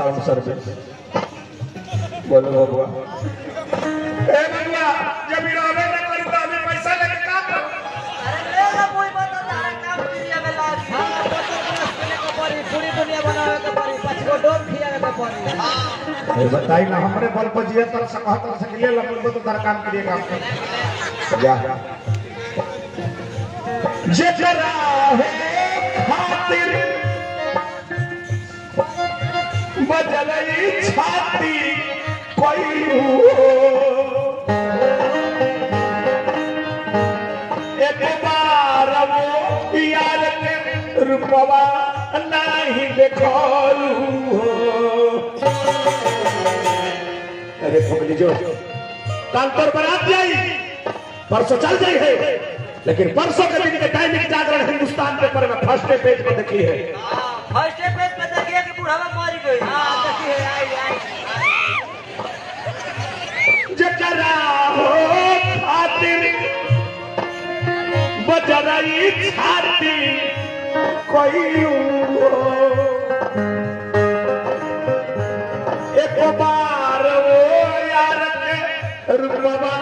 sound service बोलो बबुआ ए बबुआ जब इरादे न करी तो हमें पैसा लेके का कर अरे लेगा कोई बता तारा काम क्रिया में लागी हां बने को परी पूरी दुनिया बनावे के परी पांच को डोर खियावे के परी ए बताई ना हमरे बल पर जिए तर सकहतर सकले लपन को तो तार काम करिएगा जा जेकरा हो खातिर बजलई छाती कोई एक बार वो यार के रूपवा नहीं देखलू अरे फगली जो काल पर बारात जाई परसों चल जाई है लेकिन परसों के दिन के टाइम जागरण हिंदुस्तान पेपर में फर्स्ट पेज पर देखी है फर्स्ट पेज पे देखिए कि बुढ़ावा मर गई हां देखिए आई जकरा हो खातिर बजरई छाती कोई एक बार वो यार के रूपवा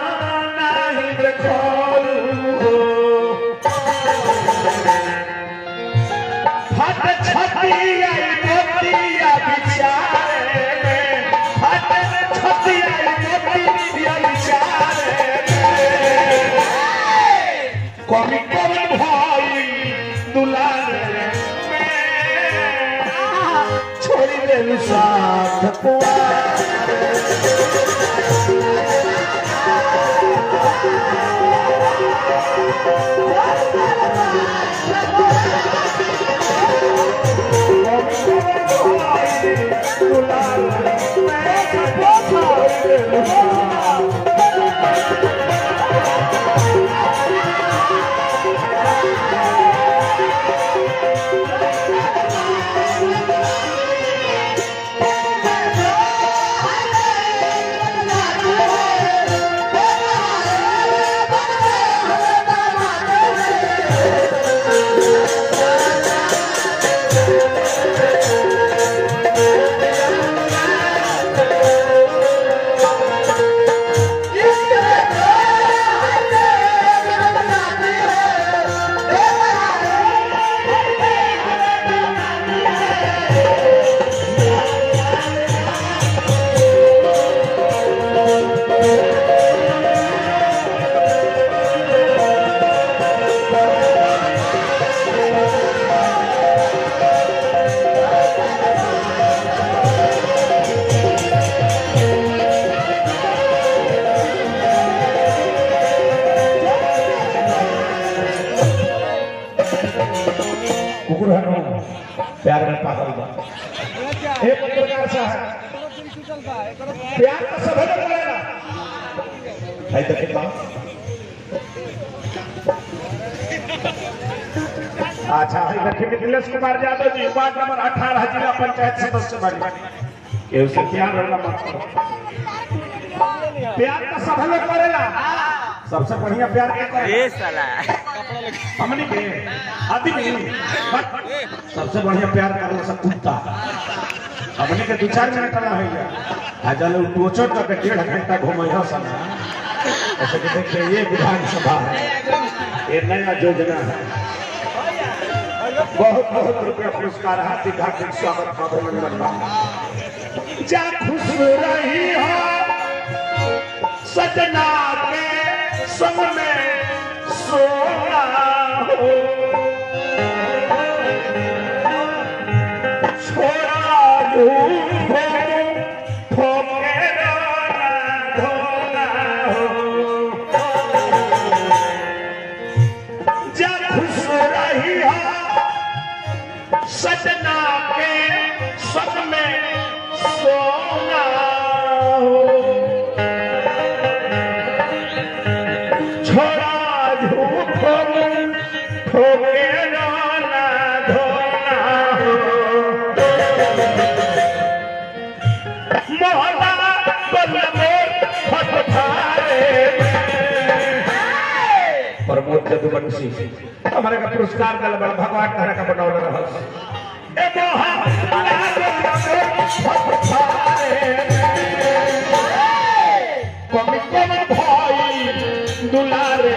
नहीं देखलू फट छतिया मोतिया बिचारे में फट छतिया मोतिया बिचारे में कमी कवन भाई दुलारे में छोड़ी देलू साथ कुकुर है प्यार में पागल बा एक प्रकार से है प्यार का सब है बोलेगा है देखे बा अच्छा है देखे मिथिलेश कुमार यादव जी वार्ड नंबर 18 जिला पंचायत सदस्य बने के उसे प्यार रहना मत प्यार का सब लोग करेला सबसे बढ़िया प्यार क्या करे ए साला हमनी के आदमी सबसे बढ़िया प्यार करना सब कुत्ता हमनी के 2-4 मिनट करना है आ जल टोचो तक 1.5 घंटा घुमैया सना ऐसे कि देखिए ये विधानसभा है ये नया योजना है बहुत बहुत रुपया पुरस्कार हार्दिक हार्दिक स्वागत अभिनंदन जा खुश रही हो सजना के संग में सोना हो छोड़ा ठोके धोना हो जब खुश रही हो सजना के संग में सोना हो छोड़ा झूठों ठोके रोना धोना हो मोहना बलमोर फटफारे प्रमोद जदुवंशी हमारे का पुरस्कार दल भगवान तारा का बनौला रहस ए मोहा कमी कम भाई दुलारे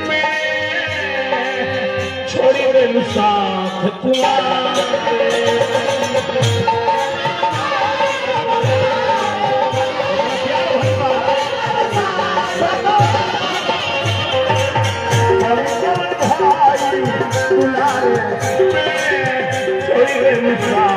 में छोड़ी दे साथ दुलारे में छोड़ी दे